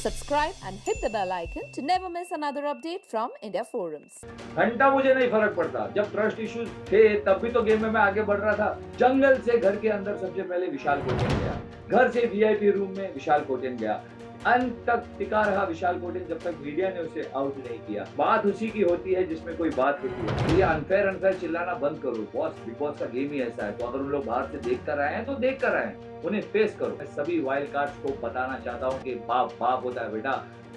Subscribe and hit the bell icon to never miss another update from India Forums. घंटा मुझे नहीं फर्क पड़ता। जब ट्रस्ट इश्यूज थे तब भी तो गेम में मैं आगे बढ़ रहा था। जंगल से घर के अंदर सबसे पहले विशाल कोटेन गया, घर से वीआईपी रूम में विशाल कोटेन गया, अंत तक टिका रहा विशाल कोटेन जब तक मीडिया ने उसे आउट नहीं किया। बात उसी की होती है जिसमें कोई बात होती है। ये अनफेयर चिल्लाना बंद करो बॉस, बिग बॉस का गेम ही ऐसा है। तो अगर उन लोग बाहर से देख कर आए हैं तो देख कर आए हैं, उन्हें फेस करो। मैं सभी वाइल्ड कार्ड्स को बताना चाहता हूँ कि बाप बाप होता है बेटा,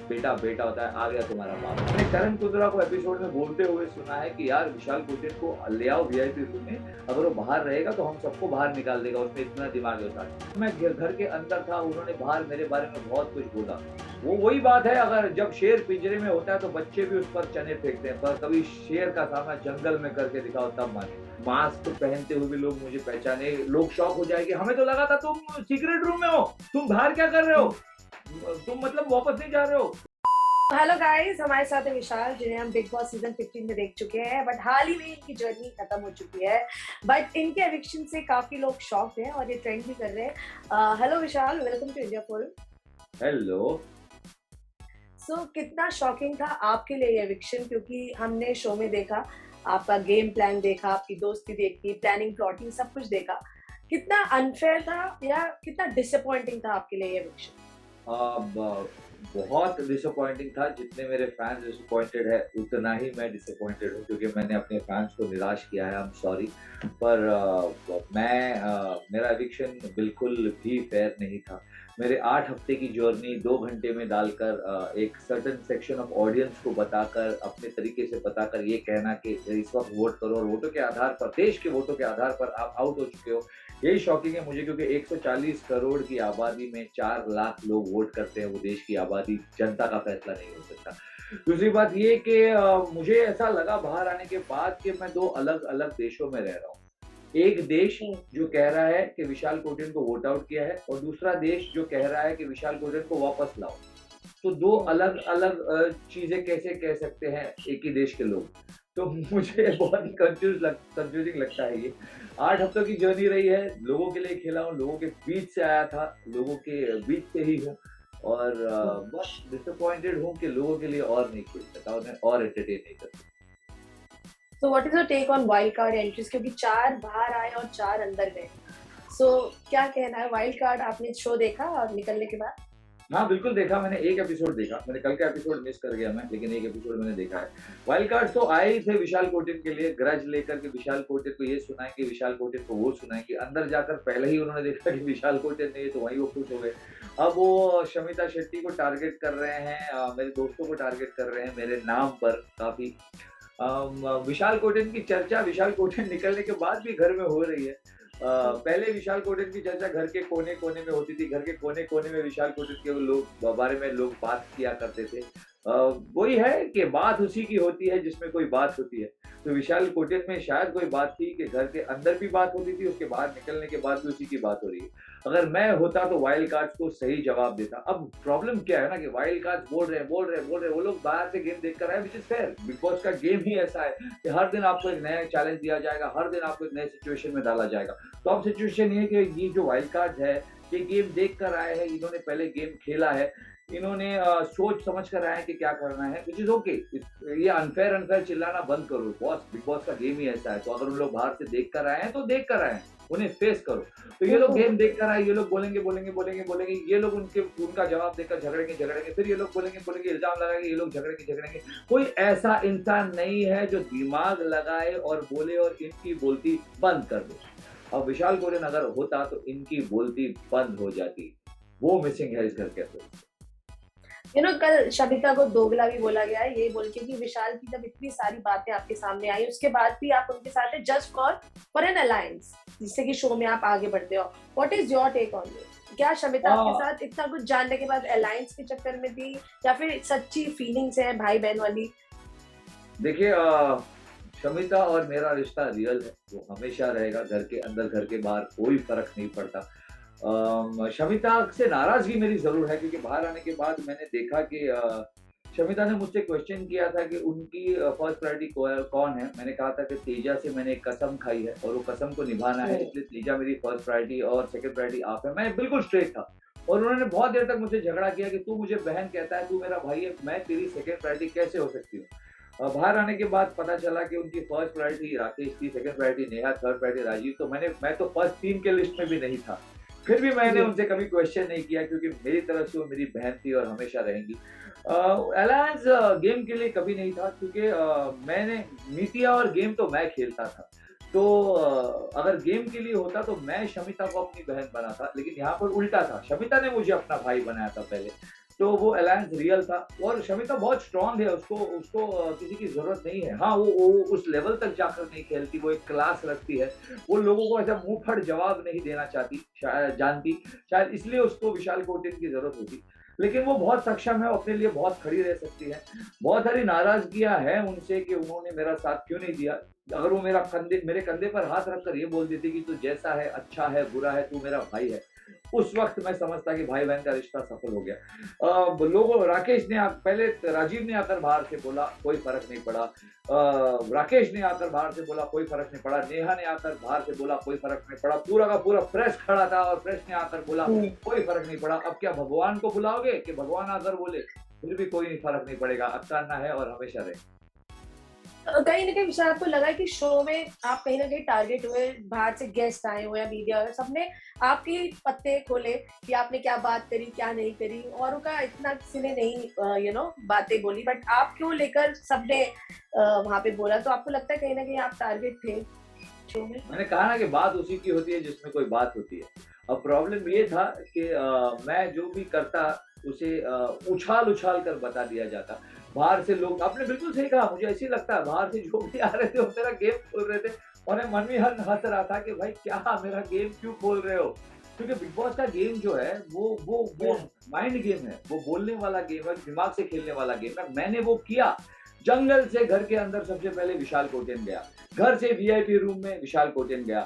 बेटा बेटा होता है। आ गया तुम्हारा बाप। मैंने करण कुंद्रा को एपिसोड में बोलते हुए सुना है कि यार विशाल कोटेन को ले आओ वीआईपी रूम में, अगर वो बाहर रहेगा तो हम सबको बाहर निकाल देगा, उसमें इतना दिमाग होता है। मैं घर के अंदर था, उन्होंने बाहर मेरे बारे में बहुत कुछ बोला। वो वही बात है, अगर जब शेर पिंजरे में होता है तो बच्चे भी उस पर चने फेंकते हैं, पर कभी शेर का सामना जंगल में करके दिखाओ तब माने। मास्क पहनते हुए भी लोग मुझे पहचाने, लोग शॉक हो जाएंगे। हमें तो लगा था तुम सीक्रेट रूम में हो, तुम बाहर क्या कर रहे हो, तुम मतलब वापस नहीं जा रहे हो। हेलो गाइस, हमारे साथ है विशाल, जिन्हें हम बिग बॉस सीजन 15 में देख चुके हैं, बट हाल ही में इनकी जर्नी खत्म हो चुकी है। बट इनके एविक्शन से काफी लोग शॉक हैं और ये ट्रेंड भी कर रहे हैं। Hello Vishal, welcome to India forum. Hello. So कितना शॉकिंग था आपके लिए ये एविक्शन, क्योंकि हमने शो में देखा, आपका गेम प्लान देखा, आपकी दोस्ती देखी, प्लानिंग प्लॉटिंग सब कुछ देखा। कितना अनफेयर था या कितना डिसअपॉइंटिंग था आपके लिए ये एविक्शन? बहुत डिसअपॉइंटिंग था। जितने मेरे फैंस डिसअपॉइंटेड है उतना ही मैं डिसअपॉइंटेड हूँ, क्योंकि मैंने अपने फैंस को निराश किया है। आई एम सॉरी, पर मेरा एविक्शन बिल्कुल भी फेयर नहीं था। मेरे 8 हफ्ते की जर्नी 2 घंटे में डालकर एक सर्टेन सेक्शन ऑफ ऑडियंस को बताकर, अपने तरीके से बताकर ये कहना कि इस वक्त वोट करो और वोटों के आधार पर, देश के वोटों के आधार पर आप आउट हो चुके हो, यही शॉकिंग है मुझे। क्योंकि 140 करोड़ की आबादी में 4 लाख लोग वोट करते हैं, वो देश की आबादी, जनता का फैसला नहीं हो सकता। दूसरी बात ये कि मुझे ऐसा लगा बाहर आने के बाद कि मैं 2 अलग अलग देशों में रह रहा हूँ। एक देश जो कह रहा है कि विशाल कोटेन को वोट आउट किया है, और दूसरा देश जो कह रहा है कि विशाल कोटेन को वापस लाओ। तो 2 अलग अलग चीजें कैसे कह सकते हैं एक ही देश के लोग? तो मुझे बहुत ही कंफ्यूजिंग लगता है ये। 8 हफ्तों की जर्नी रही है, लोगों के लिए खेला हूँ, लोगों के बीच से आया था, लोगों के बीच से ही हूँ, और बस डिसअपॉइंटेड हूँ कि लोगों के लिए और नहीं खेल सका, उन्हें और एंटरटेन नहीं कर सका। So what is your take on wild card entries, क्योंकि 4 बाहर आए और 4 अंदर गए। सो क्या कहना है, वाइल्ड कार्ड आपने शो देखा और निकलने के बाद? हाँ बिल्कुल देखा मैंने, एक एपिसोड देखा मैंने। कल का एपिसोड मिस कर गया मैं, लेकिन एक एपिसोड मैंने देखा है। वाइल्ड कार्ड तो आए ही थे विशाल कोटेन के लिए, ग्रज लेकर के विशाल कोटेन को ये सुनाएंगे, विशाल कोटेन को वो सुनाएंगे। अंदर जाकर पहले ही उन्होंने देखा कि विशाल कोटेन नहीं है, तो वहीं वो खुश हो गए। अब वो शमिता शेट्टी को टारगेट कर रहे हैं, मेरे दोस्तों को टारगेट कर रहे हैं मेरे नाम पर काफी। विशाल कोटेन की चर्चा विशाल कोटेन निकलने के बाद भी घर में हो रही है। पहले विशाल कोटेन की चर्चा घर के कोने कोने में होती थी, घर के कोने कोने में विशाल कोटेन के लोग बारे में लोग बात किया करते थे। वही है कि बात उसी की होती है जिसमें कोई बात होती है। तो विशाल कोटेन में शायद कोई बात थी कि घर के अंदर भी बात होती थी, उसके बाहर निकलने के बाद भी उसी की बात हो रही है। अगर मैं होता तो वाइल्ड कार्ड्स को सही जवाब देता। अब प्रॉब्लम क्या है ना कि वाइल्ड कार्ड्स बोल रहे हैं, वो लोग बाहर से गेम देख कर आए, which is fair. Big boss का गेम ही ऐसा है कि हर दिन आपको एक नया चैलेंज दिया जाएगा, हर दिन आपको एक नए सिचुएशन में डाला जाएगा। तो अब सिचुएशन ये है कि ये जो वाइल्ड कार्ड है, ये गेम देख कर आए हैं, इन्होंने पहले गेम खेला है, इन्होंने सोच समझ कर आए हैं कि क्या करना है, विच इज ओके। ये अनफेयर चिल्लाना बंद करो बॉस, बिग बॉस का गेम ही ऐसा है। तो अगर उन लोग बाहर से देख कर आए हैं तो देख कर आए हैं, उन्हें फेस करो। तो ये लोग गेम देख कर आए, ये लोग बोलेंगे, ये लोग उनका जवाब देकर झगड़ेंगे, फिर ये लोग बोलेंगे, इल्जाम लगाएंगे, ये लोग झगड़ेंगे। कोई ऐसा इंसान नहीं है जो दिमाग लगाए और बोले और इनकी बोलती बंद कर दे। अब विशाल कोटेन अगर होता तो इनकी बोलती बंद हो जाती, वो मिसिंग है इस घर के अंदर। कल शमिता को दोगला भी बोला गया है, ये बोल के कि विशाल की जब इतनी सारी बातें आपके सामने आई, उसके बाद भी आप उनके साथ है जस्ट फॉर एन अलायंस, जिससे कि शो में आप आगे बढ़ते हो। What is your take on this? क्या शमिता आपके साथ इतना कुछ जानने के बाद अलायंस के चक्कर में थी, या फिर सच्ची फीलिंग्स है भाई बहन वाली? देखिए, शमिता और मेरा रिश्ता रियल है, वो हमेशा रहेगा। घर के अंदर घर के बाहर कोई फर्क नहीं पड़ता। शमिता से नाराजगी मेरी जरूर है, क्योंकि बाहर आने के बाद मैंने देखा कि शमिता ने मुझसे क्वेश्चन किया था कि उनकी फर्स्ट प्रायोरिटी कौन है। मैंने कहा था कि तेजा से मैंने एक कसम खाई है और वो कसम को निभाना है, इसलिए तेजा मेरी फर्स्ट प्रायोरिटी और सेकंड प्रायोरिटी आप है। मैं बिल्कुल स्ट्रेट था। और उन्होंने बहुत देर तक मुझसे झगड़ा किया कि तू मुझे बहन कहता है, तू मेरा भाई है, मैं तेरी सेकंड प्रायोरिटी कैसे हो सकती हूँ। बाहर आने के बाद पता चला कि उनकी फर्स्ट प्रायोरिटी राकेश थी, second priority Neha, third priority Rajeev. तो मैं तो फर्स्ट 3 के लिस्ट में भी नहीं था। फिर भी मैंने जी। उनसे कभी क्वेश्चन नहीं किया, क्योंकि मेरी तरफ से वो मेरी बहन थी और हमेशा रहेंगी। अलायंस गेम के लिए कभी नहीं था, क्योंकि मैंने नीतियाँ और गेम तो मैं खेलता था। तो अगर गेम के लिए होता तो मैं शमिता को अपनी बहन बनाता, लेकिन यहाँ पर उल्टा था, शमिता ने मुझे अपना भाई बनाया था पहले। तो वो अलायंस रियल था, और शमिता बहुत स्ट्रांग है, उसको उसको किसी की ज़रूरत नहीं है। हाँ, वो उस लेवल तक जाकर नहीं खेलती, वो एक क्लास रखती है। वो लोगों को ऐसा मुँह फट जवाब नहीं देना चाहती, शायद जानती, शायद इसलिए उसको विशाल कोटिन की ज़रूरत होती। लेकिन वो बहुत सक्षम है, वो अपने लिए बहुत खड़ी रह सकती है। बहुत सारी नाराज़गियाँ हैं उनसे कि उन्होंने मेरा साथ क्यों नहीं दिया। अगर वो मेरे कंधे पर हाथ रखकर ये बोल देती कि तू जैसा है, अच्छा है, बुरा है, तू मेरा भाई है, उस वक़्त मैं समझता कि भाई-बहन का रिश्ता सफल हो गया। लोगों राकेश ने पहले राजीव ने आकर बाहर से बोला, कोई फ़र्क नहीं पड़ा। राकेश ने आकर बाहर से बोला, कोई फ़र्क नहीं पड़ा। नेहा ने आकर बाहर से बोला, कोई फ़र्क नहीं पड़ा। पूरा का पूरा प्रेस खड़ा था और प्रेस ने आकर बोला, कोई फ़र्क नहीं पड़ा। अब क्या भगवान को बुलाओगे कि भगवान आकर बोले? फिर भी कोई फ़र्क नहीं पड़ेगा। अक्का है और हमेशा रहे। कहीं न कहीं विशाल आपको लगा है कि शो में आप कहीं न कहीं टारगेट हुए, बाहर से गेस्ट आए हो या मीडिया हो, सबने आपके पत्ते खोले कि आपने क्या बात करी, क्या नहीं करी, औरों का इतना किसी ने नहीं बातें बोली, बट आपको लेकर सबने वहाँ पे बोला, तो आपको लगता है कहीं न कहीं आप टारगेट थे शो में? मैंने कहा ना कि बात उसी की होती है जिसमें कोई बात होती है। अब प्रॉब्लम ये था कि मैं जो भी करता उसे उछाल-उछाल कर बता दिया जाता। बाहर से लोग, आपने बिल्कुल सही कहा, मुझे ऐसे ही लगता है, बाहर से जो भी आ रहे थे वो मेरा गेम खोल रहे थे, और मैं मन में हँस रहा था कि भाई क्या मेरा गेम क्यों खोल रहे हो? क्योंकि बिग बॉस का गेम जो है वो माइंड गेम है, वो बोलने वाला गेम है, दिमाग से खेलने वाला गेम है। मैंने वो किया। जंगल से घर के अंदर सबसे पहले विशाल कोटेन गया। घर से वीआईपी रूम में विशाल कोटेन गया।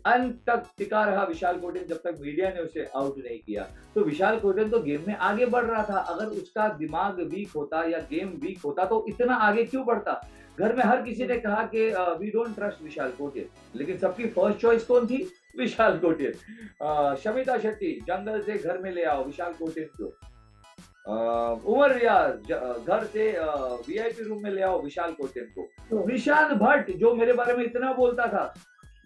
अंत तक टिका रहा विशाल कोटेन जब तक मीडिया ने उसे आउट नहीं किया। तो विशाल कोटेन तो गेम में आगे बढ़ रहा था। अगर उसका दिमाग वीक होता या गेम वीक होता तो इतना आगे क्यों बढ़ता? घर में हर किसी ने कहा कि वी डोंट ट्रस्ट विशाल कोटेन, लेकिन सबकी फर्स्ट चॉइस कौन थी? विशाल कोटेन। शमिता शेट्टी, जंगल से घर में ले आओ विशाल कोटेन को। उमर रियाज, घर से वीआईपी रूम में ले आओ विशाल कोटेन को। निशांत भट्ट, जो मेरे बारे में इतना बोलता था,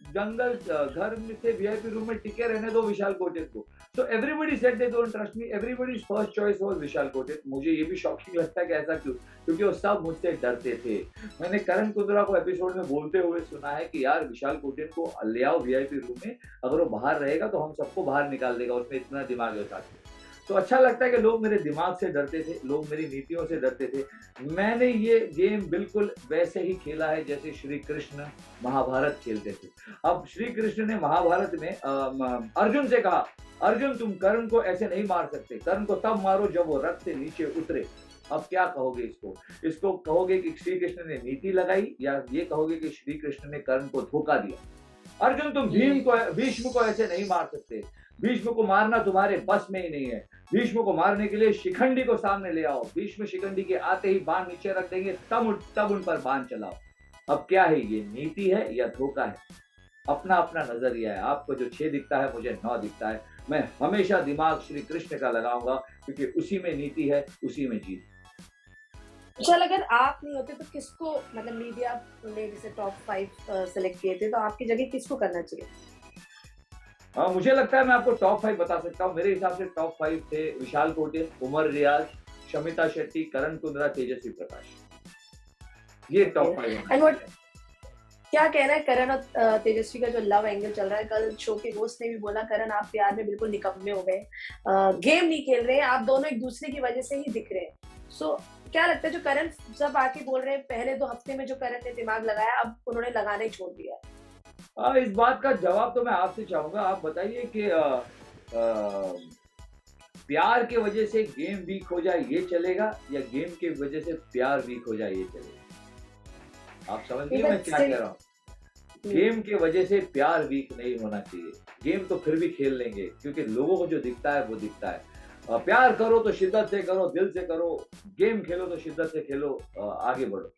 जंगल घर में से वीआईपी रूम में टिके रहने दो विशाल कोटेन को। तो everybody said they don't trust me, everybody's first choice was Vishal Kotian. मुझे ये भी शॉकिंग लगता है कि ऐसा क्यों? क्योंकि वो सब मुझसे डरते थे। मैंने करण कुंद्रा को एपिसोड में बोलते हुए सुना है कि यार विशाल कोटेन को ले आओ वीआईपी रूम में, अगर वो बाहर रहेगा तो हम सबको बाहर निकाल देगा, उसमें इतना दिमाग है उसका। तो अच्छा लगता है कि लोग मेरे दिमाग से डरते थे, लोग मेरी नीतियों से डरते थे। मैंने ये गेम बिल्कुल वैसे ही खेला है जैसे श्री कृष्ण महाभारत खेलते थे। अब श्री कृष्ण ने महाभारत में अर्जुन से कहा, अर्जुन तुम कर्ण को ऐसे नहीं मार सकते, कर्ण को तब मारो जब वो रथ से नीचे उतरे। अब क्या कहोगे इसको? इसको कहोगे कि श्री कृष्ण ने नीति लगाई, या ये कहोगे कि श्री कृष्ण ने कर्ण को धोखा दिया? अर्जुन तुम भीष्म को ऐसे नहीं मार सकते, भीष्म को मारना तुम्हारे बस में ही नहीं है। भीष्म को मारने के लिए शिखंडी को सामने ले आओ, भीष्म शिखंडी के आते ही बाण नीचे रख देंगे, तब उन पर बाण चलाओ। अब क्या है ये, नीति है या धोखा है? अपना अपना नजरिया है। आपको जो 6 दिखता है, मुझे 9 दिखता है। मैं हमेशा दिमाग श्री कृष्ण का लगाऊंगा, क्योंकि उसी में नीति है, उसी में जीत। विशाल, अगर आप नहीं होते तो किसको, मतलब मीडिया ने जैसे टॉप 5 सेलेक्ट किए थे, तो आपकी जगह किसको करना चाहिए? मुझे लगता है मैं आपको टॉप 5 बता सकता हूँ। मेरे हिसाब से टॉप 5 थे विशाल कोटेन, उमर रियाज, शमिता शेट्टी, करण कुंद्रा, तेजस्वी प्रकाश। ये टॉप 5 है। एंड व्हाट, क्या कहना है करण और तेजस्वी का जो लव एंगल चल रहा है? कल शो के होस्ट ने भी बोला, करण आप प्यार में बिल्कुल निकम्मे हो गए, गेम नहीं खेल रहे हैं, आप दोनों एक दूसरे की वजह से ही दिख रहे हैं। सो क्या लगता है, जो करण सब आके बोल रहे हैं, पहले 2 हफ्ते में जो करण ने दिमाग लगाया, अब उन्होंने लगाना ही छोड़ दिया है? इस बात का जवाब तो मैं आपसे चाहूंगा। आप बताइए कि प्यार के वजह से गेम वीक हो जाए ये चलेगा, या गेम के वजह से प्यार वीक हो जाए ये चलेगा? आप समझ गए मैं क्या कह रहा हूँ? गेम के वजह से प्यार वीक नहीं होना चाहिए। गेम तो फिर भी खेल लेंगे, क्योंकि लोगों को जो दिखता है वो दिखता है। प्यार करो तो शिद्दत से करो, दिल से करो। गेम खेलो तो शिद्दत से खेलो, आगे बढ़ो।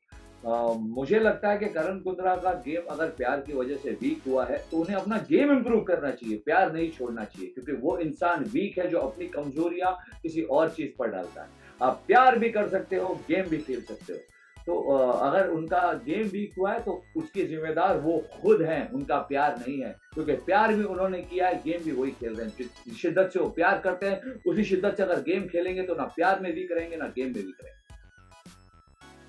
मुझे लगता है कि करण कुंद्रा का गेम अगर प्यार की वजह से वीक हुआ है तो उन्हें अपना गेम इंप्रूव करना चाहिए, प्यार नहीं छोड़ना चाहिए, क्योंकि वो इंसान वीक है जो अपनी कमजोरियां किसी और चीज पर डालता है। आप प्यार भी कर सकते हो, गेम भी खेल सकते हो। तो अगर उनका गेम वीक हुआ है तो उसके जिम्मेदार वो खुद हैं, उनका प्यार नहीं है, क्योंकि प्यार भी उन्होंने किया है, गेम भी वही खेल रहे हैं। जिस शिद्दत से वो प्यार करते हैं उसी शिद्दत से अगर गेम खेलेंगे तो ना प्यार में वीक रहेंगे ना गेम में वीक रहेंगे।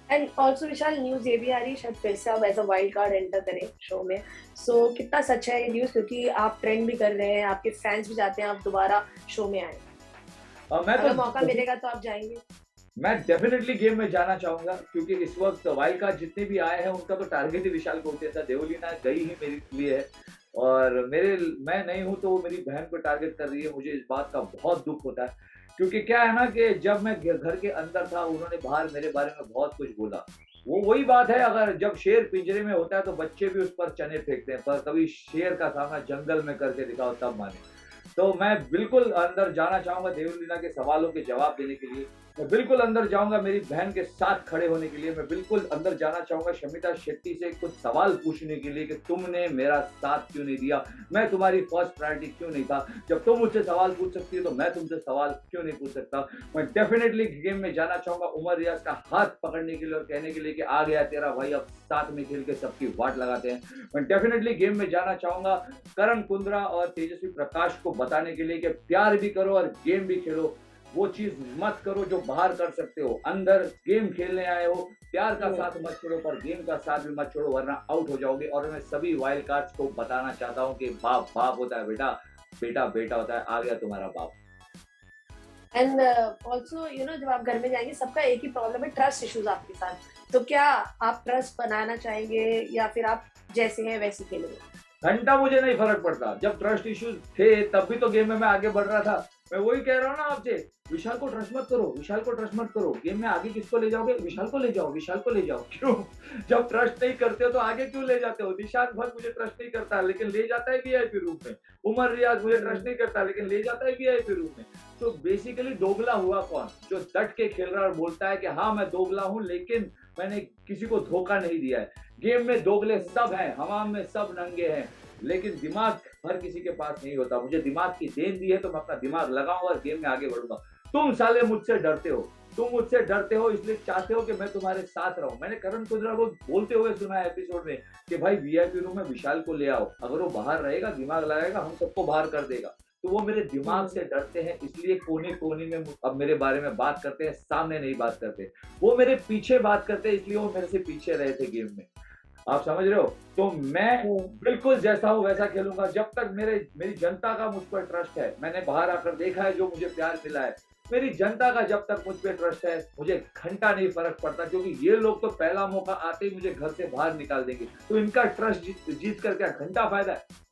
एंड ऑल्सो विशाल, न्यूज ये भी आ रही है शायद फिर से आप as a wild card enter करें शो में। सो कितना सच है ये न्यूज, क्योंकि आप ट्रेंड भी कर रहे हैं, आपके फैंस भी चाहते हैं आप दोबारा शो में आए। मैं अगर तो मौका मिलेगा तो आप जाएंगे? मैं डेफिनेटली गेम में जाना चाहूंगा, क्योंकि इस वक्त वाइल्ड कार्ड जितने भी आए हैं उनका तो टारगेट ही विशाल कोटे था। देवलीना गई ही मेरे लिए है, और मैं नहीं हूं तो वो मेरी बहन को टारगेट कर रही है। मुझे इस बात का बहुत दुख होता है, क्योंकि क्या है ना कि जब मैं घर के अंदर था उन्होंने बाहर मेरे बारे में बहुत कुछ बोला। वो वही बात है, अगर जब शेर पिंजरे में होता है तो बच्चे भी उस पर चने फेंकते हैं, पर कभी शेर का सामना जंगल में करके दिखाओ तब माने। तो मैं बिल्कुल अंदर जाना चाहूंगा देवलीना के सवालों के जवाब देने के लिए। मैं बिल्कुल अंदर जाऊंगा मेरी बहन के साथ खड़े होने के लिए। मैं बिल्कुल अंदर जाना चाहूंगा शमिता शेट्टी से कुछ सवाल पूछने के लिए कि तुमने मेरा साथ क्यों नहीं दिया, मैं तुम्हारी फर्स्ट प्रायोरिटी क्यों नहीं था। जब तुम मुझसे सवाल पूछ सकती हो तो मैं तुमसे सवाल क्यों नहीं पूछ सकता। मैं डेफिनेटली गेम में जाना चाहूंगा उमर रियाज का हाथ पकड़ने के लिए और कहने के लिए कि आ गया तेरा भाई, अब साथ में खेल के सबकी वाट लगाते हैं। मैं डेफिनेटली गेम में जाना चाहूंगा करण कुंद्रा और तेजस्वी प्रकाश को बताने के लिए कि प्यार भी करो और गेम भी खेलो। वो चीज मत करो जो बाहर कर सकते हो, अंदर गेम खेलने आए हो, प्यार का साथ मत छोड़ो पर गेम का साथ भी मत छोड़ो, वरना आउट हो जाओगे। और मैं सभी वाइल्ड कार्ड्स को बताना चाहता हूँ कि बाप बाप होता है बेटा, बेटा बेटा होता है। आ गया तुम्हारा बाप। एंड ऑल्सो यू नो, जब आप घर में जाएंगे सबका एक ही प्रॉब्लम है, ट्रस्ट इश्यूज आपके साथ। तो क्या आप ट्रस्ट बनाना चाहेंगे या फिर आप जैसे हैं वैसे खेलेंगे? घंटा मुझे नहीं फर्क पड़ता। जब ट्रस्ट इश्यूज थे तब भी तो गेम में मैं आगे बढ़ रहा था। मैं वही कह रहा हूँ ना आपसे, विशाल को ट्रस्ट मत करो, विशाल को ट्रस्ट मत करो। गेम में आगे किसको ले जाओगे? विशाल को ले जाओ, विशाल को ले जाओ। क्यों? जब ट्रस्ट नहीं करते हो तो आगे क्यों ले जाते हो? निशांत भट्ट मुझे ट्रस्ट नहीं करता लेकिन ले जाता है वीआईपी रूम में। उमर रियाज मुझे ट्रस्ट नहीं करता लेकिन ले जाता है वीआईपी रूम में। तो बेसिकली दोगला हुआ कौन? जो डट के खेल रहा है और बोलता है कि हाँ मैं दोगला हूँ लेकिन मैंने किसी को धोखा नहीं दिया है। गेम में दोगले सब हैं, हवाम में सब नंगे हैं, लेकिन दिमाग हर किसी के पास नहीं होता। मुझे दिमाग की देन दी है तो मैं अपना दिमाग लगाऊंगा और गेम में आगे बढ़ूंगा। तुम साले मुझसे डरते हो, तुम मुझसे डरते हो इसलिए चाहते हो कि मैं तुम्हारे साथ रहूं। मैंने करण कुंद्रा को बोलते हुए सुना है एपिसोड में कि भाई वीआईपी रूम में विशाल को ले आओ, अगर वो बाहर रहेगा दिमाग लगाएगा हम सबको बाहर कर देगा। तो वो मेरे दिमाग से डरते हैं, इसलिए कोने कोने में अब मेरे बारे में बात करते हैं, सामने नहीं बात करते। वो मेरे पीछे बात करते हैं, इसलिए वो मेरे से पीछे रहे थे गेम में। आप समझ रहे हो? तो मैं बिल्कुल जैसा हूं वैसा खेलूंगा जब तक मेरी जनता का मुझ पर ट्रस्ट है। मैंने बाहर आकर देखा है जो मुझे प्यार मिला है। मेरी जनता का जब तक मुझ पर ट्रस्ट है मुझे घंटा नहीं फर्क पड़ता, क्योंकि ये लोग तो पहला मौका आते ही मुझे घर से बाहर निकाल देंगे। तो इनका ट्रस्ट जीत कर क्या घंटा फायदा है?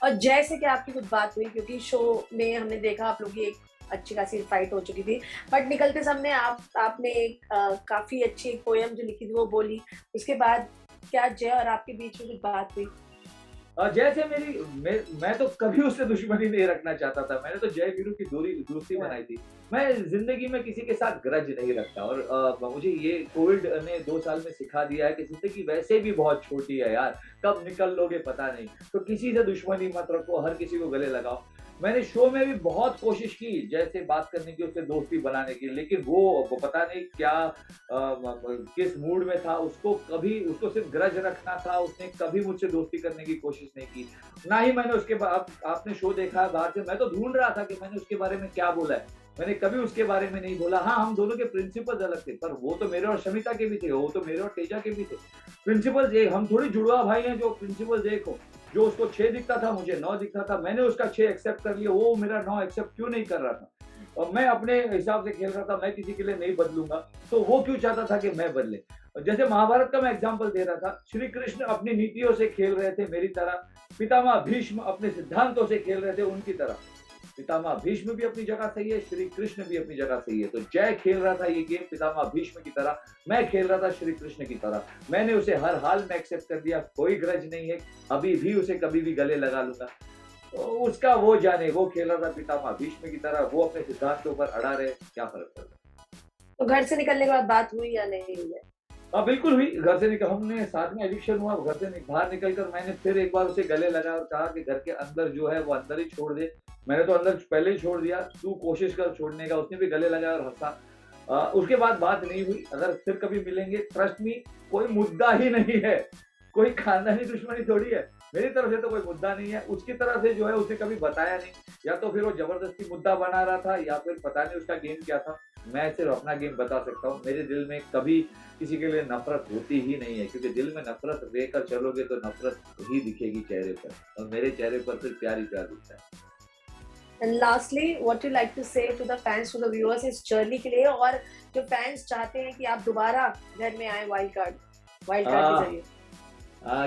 और जैसे कि आपकी कुछ बात हुई, क्योंकि शो में हमने देखा आप लोग की एक अच्छी खासी फाइट हो चुकी थी, बट निकलते समय आपने एक काफी अच्छी एक पोयम जो लिखी थी वो बोली। उसके बाद क्या जय और आपके बीच में कुछ बात हुई? जैसे मैं तो कभी उससे दुश्मनी नहीं रखना चाहता था। मैंने तो जय वीरू की दोस्ती बनाई थी। मैं जिंदगी में किसी के साथ ग्रज नहीं रखता, और मुझे ये कोविड ने 2 साल में सिखा दिया है कि जिंदगी वैसे भी बहुत छोटी है यार, कब निकल लोगे पता नहीं। तो किसी से दुश्मनी मत रखो, हर किसी को गले लगाओ। मैंने शो में भी बहुत कोशिश की जैसे बात करने की, उससे दोस्ती बनाने की, लेकिन वो पता नहीं क्या किस मूड में था। उसको सिर्फ ग्रज रखना था, उसने कभी मुझसे दोस्ती करने की कोशिश नहीं की। ना ही मैंने उसके बाद, आपने शो देखा है बाहर से, मैं तो ढूंढ रहा था कि मैंने उसके बारे में क्या बोला है। मैंने कभी उसके बारे में नहीं बोला। हाँ, हम दोनों के प्रिंसिपल्स अलग थे, पर वो तो मेरे और शमिता के भी थे, वो तो मेरे और तेजा के भी थे। प्रिंसिपल्स एक, हम थोड़ी जुड़वा भाई हैं जो प्रिंसिपल्स एक हो। जो उसको 6 दिखता था मुझे 9 दिखता था, मैंने उसका 6 एक्सेप्ट कर लिया, वो मेरा 9 एक्सेप्ट क्यों नहीं कर रहा था? और मैं अपने हिसाब से खेल रहा था, मैं किसी के लिए नहीं बदलूंगा, तो वो क्यों चाहता था कि मैं बदले? जैसे महाभारत का मैं एग्जांपल दे रहा था, श्री कृष्ण अपनी नीतियों से खेल रहे थे मेरी तरह, पितामह भीष्म अपने सिद्धांतों से खेल रहे थे उनकी तरह। पितामह भीष्म भी अपनी जगह सही है, श्री कृष्ण भी अपनी जगह सही है। तो जय खेल रहा था ये गेम पितामह भीष्म की तरह, मैं खेल रहा था श्री कृष्ण की तरह। मैंने उसे हर हाल में एक्सेप्ट कर दिया, कोई ग्रज नहीं है, अभी भी उसे कभी भी गले लगा लूंगा। तो उसका वो जाने, वो खेल रहा था पितामह भीष्म की तरह, वो अपने सिद्धांत के ऊपर अड़ा रहे, क्या फर्क पड़ता है? तो घर से निकलने के बाद बात हुई या नहीं हुई? हाँ, बिल्कुल हुई। घर से निकल हमने साथ में एविक्शन हुआ, घर से बाहर निकल कर मैंने फिर एक बार उसे गले लगाया और कहा कि घर के अंदर जो है वो अंदर ही छोड़ दे। मैंने तो अंदर पहले ही छोड़ दिया, तू कोशिश कर छोड़ने का। उसने भी गले लगाया और हँसा। उसके बाद बात नहीं हुई। अगर फिर कभी मिलेंगे, ट्रस्ट मी, कोई मुद्दा ही नहीं है, कोई खानदानी दुश्मनी थोड़ी है। मेरी तरफ से तो कोई मुद्दा नहीं है, उसकी तरफ से जो है उसने कभी बताया नहीं। या तो फिर वो ज़बरदस्ती मुद्दा बना रहा था या फिर पता नहीं उसका गेम क्या था। मैं सिर्फ़ अपना गेम बता सकता हूँ। मेरे दिल में कभी किसी के लिए नफ़रत होती ही नहीं है, क्योंकि दिल में नफ़रत लेकर चलोगे तो नफ़रत ही दिखेगी चेहरे पर, और मेरे चेहरे पर सिर्फ़ प्यार ही प्यार दिखता है। And lastly what you like to say to the fans, to the viewers इस जर्नी के लिए, और जो फैंस चाहते हैं कि आप दोबारा घर में आए वाइल्ड कार्ड के अ, जरिए।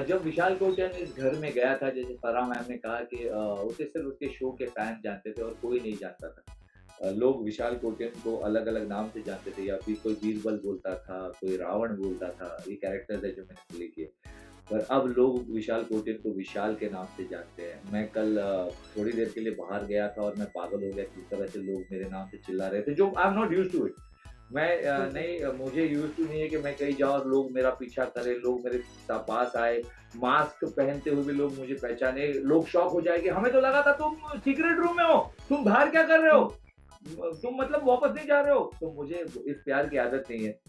जब विशाल कोटियन इस घर में गया था, जैसे फराह मैम ने कहा कि उसे सिर्फ़ उसके शो के फैन जानते थे और कोई नहीं जानता था। लोग विशाल कोटियन को अलग-अलग नाम से जानते थे, या फिर कोई बीरबल बोलता था, कोई रावण बोलता था, ये कैरेक्टर्स है जो मैंने प्ले किए। पर अब लोग विशाल कोटियन को विशाल के नाम से जानते हैं। मैं कल थोड़ी देर के लिए बाहर गया था और मैं पागल हो गया किस तरह से लोग मेरे नाम से चिल्ला रहे थे, जो I am not used to it. मैं नहीं, मुझे यूज्ड टू नहीं है कि मैं कहीं जाऊँ और लोग मेरा पीछा करें, लोग मेरे पास आए, मास्क पहनते हुए भी लोग मुझे पहचाने, लोग शॉक हो जाए कि हमें तो लगा था तुम सीक्रेट रूम में हो, तुम बाहर क्या कर रहे हो? तुम मतलब वापस नहीं जा रहे हो? तो मुझे इस प्यार की आदत नहीं है।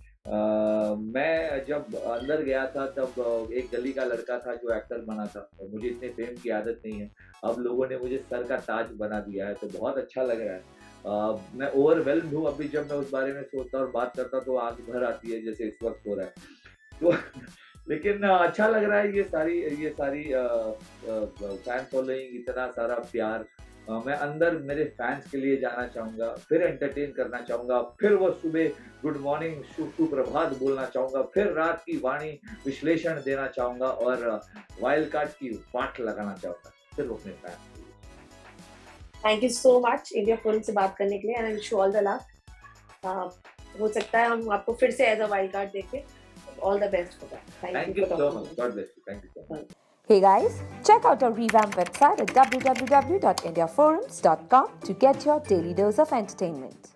मैं जब अंदर गया था तब एक गली का लड़का था जो एक्टर बना था, और मुझे इतने फेम की आदत नहीं है। अब लोगों ने मुझे सर का ताज बना दिया है, तो बहुत अच्छा लग रहा है। मैं ओवरवेल्म्ड हूँ अभी, जब मैं उस बारे में सोचता और बात करता तो आँख भर आती है, जैसे इस वक़्त हो रहा है। तो लेकिन अच्छा लग रहा है, ये सारी फैन फॉलोइंग, इतना सारा प्यार। मैं अंदर मेरे फैन्स के लिए जाना चाहूँगा, फिर एंटरटेन करना चाहूँगा, फिर वो सुबह गुड मॉर्निंग सुप्रभात बोलना चाहूँगा, फिर रात की वाणी विश्लेषण देना चाहूँगा, और वाइल्ड कार्ड की वाट लगाना चाहूँगा, सिर्फ़ अपने फैन्स के लिए। Thank you so much India forum से बात करने के लिए, and I wish you all the luck. हो सकता है हम आपको फिर से एज अ वाइल्ड कार्ड देखें। All the best for that. Thank thank you you for so talking much. God bless you. Thank you so much. Hey guys, check out our revamped website at www.indiaforums.com to get your daily dose of entertainment.